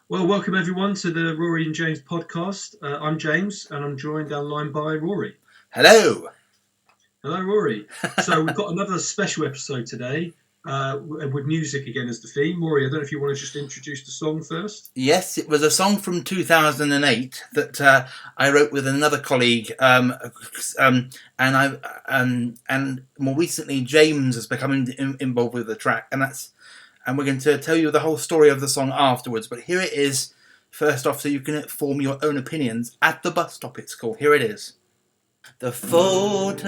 Well, welcome everyone to the Rory and James podcast. I'm James and I'm joined down the line by Rory. Hello. Hello, Rory. So we've got another special episode today with music again as the theme. Rory, I don't know if you want to just introduce the song first. Yes, it was a song from 2008 that I wrote with another colleague, and more recently James has become involved with the track, and we're going to tell you the whole story of the song afterwards. But here it is, first off, so you can form your own opinions. At the Bus Stop, it's called. Here it is. The photograph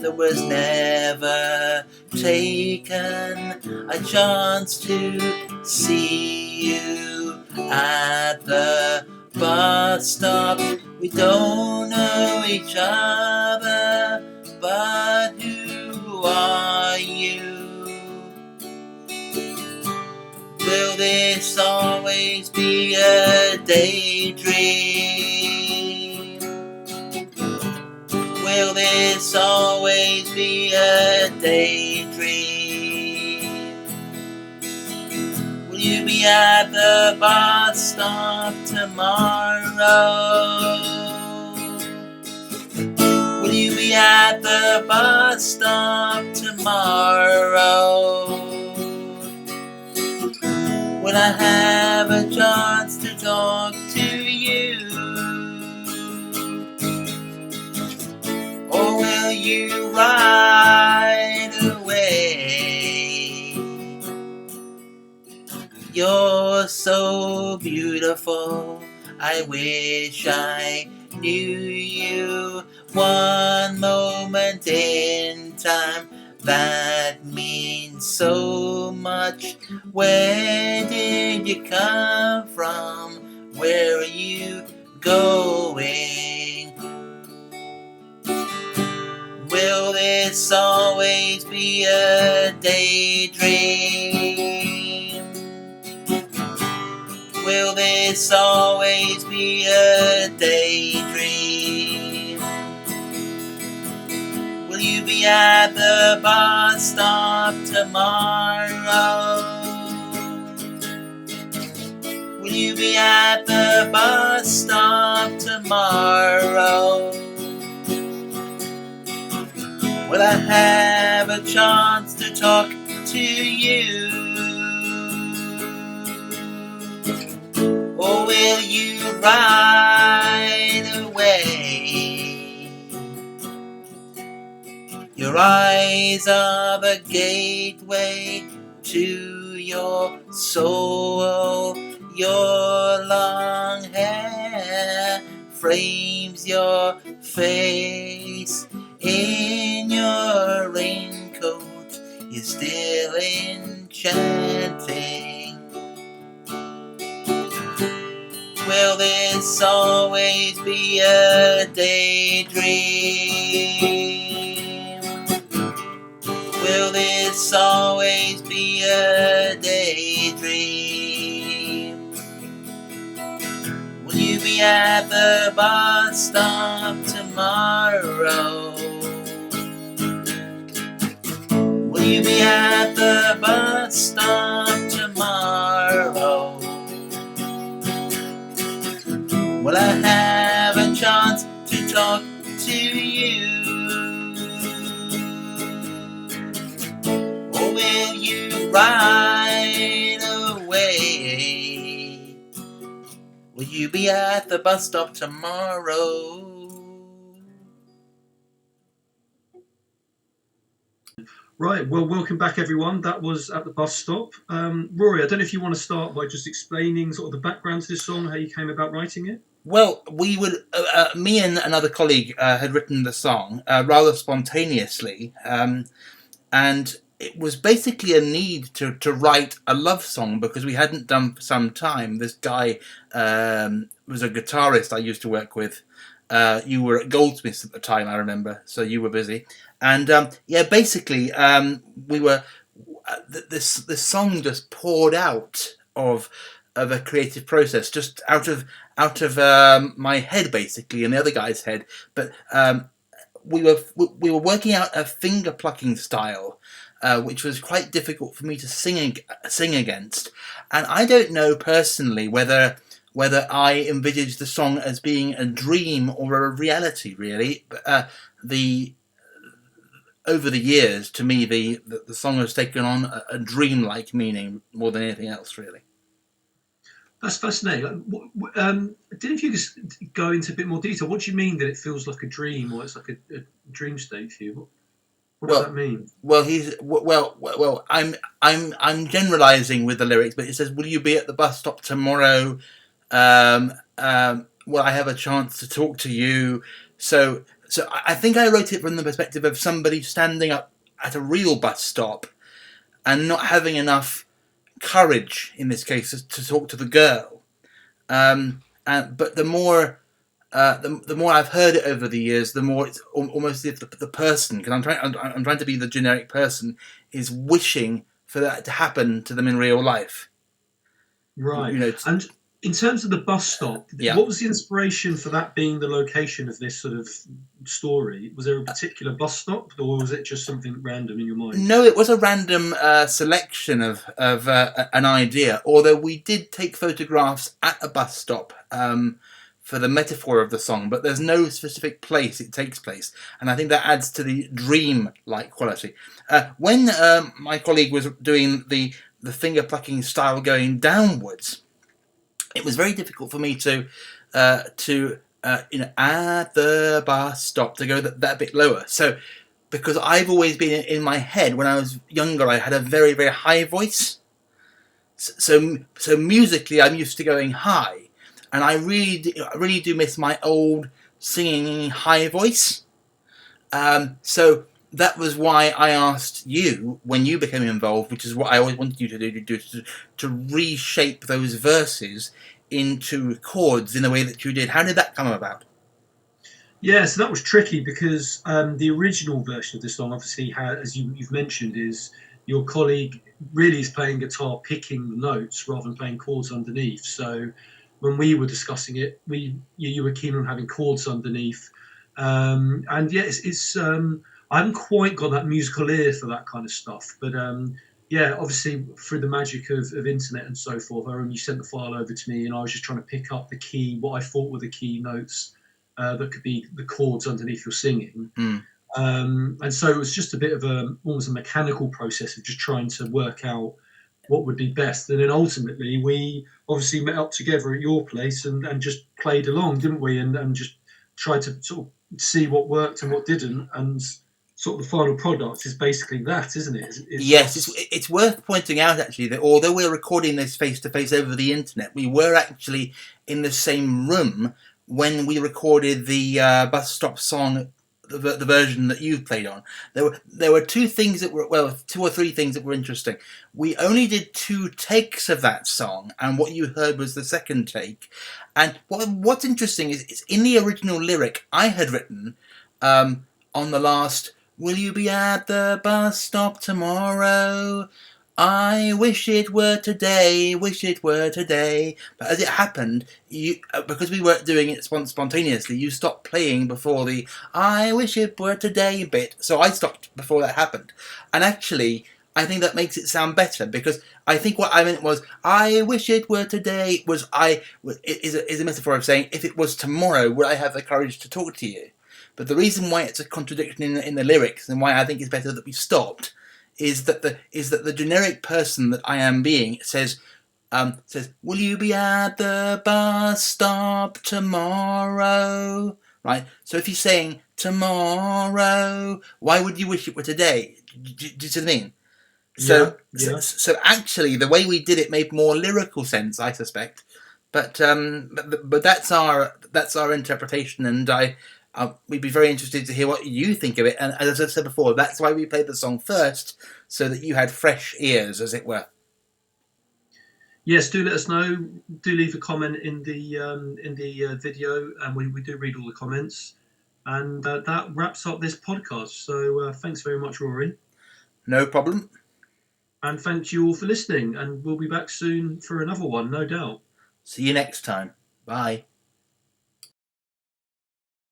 that was never taken, a chance to see you at the bus stop. We don't know each other, but who are you? Will this always be a daydream? Will this always be a daydream? Will you be at the bus stop tomorrow? Will you be at the bus stop tomorrow? Will I have a chance to talk to you? Or will you ride away? You're so beautiful, I wish I knew you. One moment in time, that means so much. Where did you come from? Where are you going? Will this always be a daydream? Will this always be a daydream? Will you be at the bus stop tomorrow? Will you be at the bus stop tomorrow? Will I have a chance to talk to you? Or will you ride away? Your eyes are the gateway to your soul. Your long hair frames your face. In your raincoat, you're still enchanting. Will this always be a daydream? Will this always be a daydream? Will you be at the bus stop tomorrow? Will you be at the bus stop tomorrow? Will I have a chance to talk to you? Or will you ride away? Will you be at the bus stop tomorrow? Right, well, welcome back everyone. That was At the Bus Stop. Rory, I don't know if you want to start by just explaining sort of the background to this song, how you came about writing it. Well, me and another colleague had written the song rather spontaneously, and it was basically a need to write a love song because we hadn't done for some time. This guy was a guitarist I used to work with. You were at Goldsmiths at the time, I remember, so you were busy. And basically, we were. This song just poured out of a creative process, just out of my head, basically, and the other guy's head. But we were working out a finger plucking style which was quite difficult for me to sing against. And I don't know personally whether I envisaged the song as being a dream or a reality. Really, the over the years, to me, the song has taken on a dreamlike meaning more than anything else, really. That's fascinating. Didn't you just go into a bit more detail? What do you mean that it feels like a dream, or it's like a dream state for you? What does that mean? Well, I'm generalising with the lyrics, but it says, "Will you be at the bus stop tomorrow? Will I have a chance to talk to you?" So I think I wrote it from the perspective of somebody standing up at a real bus stop and not having enough courage, in this case, to talk to the girl. But the more I've heard it over the years, the more it's almost as if the person, because I'm trying to be the generic person, is wishing for that to happen to them in real life. Right. And in terms of the bus stop, what was the inspiration for that being the location of this sort of story? Was there a particular bus stop, or was it just something random in your mind? No, it was a random selection of an idea, although we did take photographs at a bus stop for the metaphor of the song, but there's no specific place it takes place, and I think that adds to the dream-like quality. When my colleague was doing the finger-plucking style going downwards, it was very difficult for me to at the bus stop, to go that bit lower. So, because I've always been in my head, when I was younger, I had a very, very high voice. So musically, I'm used to going high, and I really do miss my old singing high voice. So that was why I asked you, when you became involved, which is what I always wanted you to do, to reshape those verses into chords in the way that you did. How did that come about? Yeah, so that was tricky because the original version of the song obviously had, as you've mentioned, is your colleague really is playing guitar, picking the notes rather than playing chords underneath. So when we were discussing it, you were keen on having chords underneath, and yeah, I haven't quite got that musical ear for that kind of stuff, but yeah, obviously through the magic of internet and so forth, you sent the file over to me, and I was just trying to pick up the key, what I thought were the key notes that could be the chords underneath your singing. And so it was just a bit of almost a mechanical process of just trying to work out what would be best. And then ultimately we obviously met up together at your place and just played along, didn't we? And just tried to sort of see what worked and what didn't. And sort of the final product is basically that, isn't it? Yes, it's worth pointing out actually that although we're recording this face to face over the internet, we were actually in the same room when we recorded the bus stop song, the version that you've played on. There were two or three things that were interesting. We only did 2 takes of that song, and what you heard was the second take. And what's interesting is it's in the original lyric I had written on the last, "Will you be at the bus stop tomorrow? I wish it were today, wish it were today." But as it happened, because we weren't doing it spontaneously, you stopped playing before the "I wish it were today" bit. So I stopped before that happened. And actually, I think that makes it sound better, because I think what I meant was, "I wish it were today" is a metaphor of saying, if it was tomorrow, would I have the courage to talk to you? But the reason why it's a contradiction in the lyrics, and why I think it's better that we stopped, is that the generic person that I am being says, "Will you be at the bus stop tomorrow?" Right? So if you're saying tomorrow, why would you wish it were today? Do you see what I mean? So actually, the way we did it made more lyrical sense, I suspect. But that's our interpretation, and we'd be very interested to hear what you think of it. And as I said before, that's why we played the song first, so that you had fresh ears, as it were. Yes, do let us know. Do leave a comment in the video, and we do read all the comments. And that wraps up this podcast. So thanks very much, Rory. No problem. And thank you all for listening. And we'll be back soon for another one, no doubt. See you next time. Bye.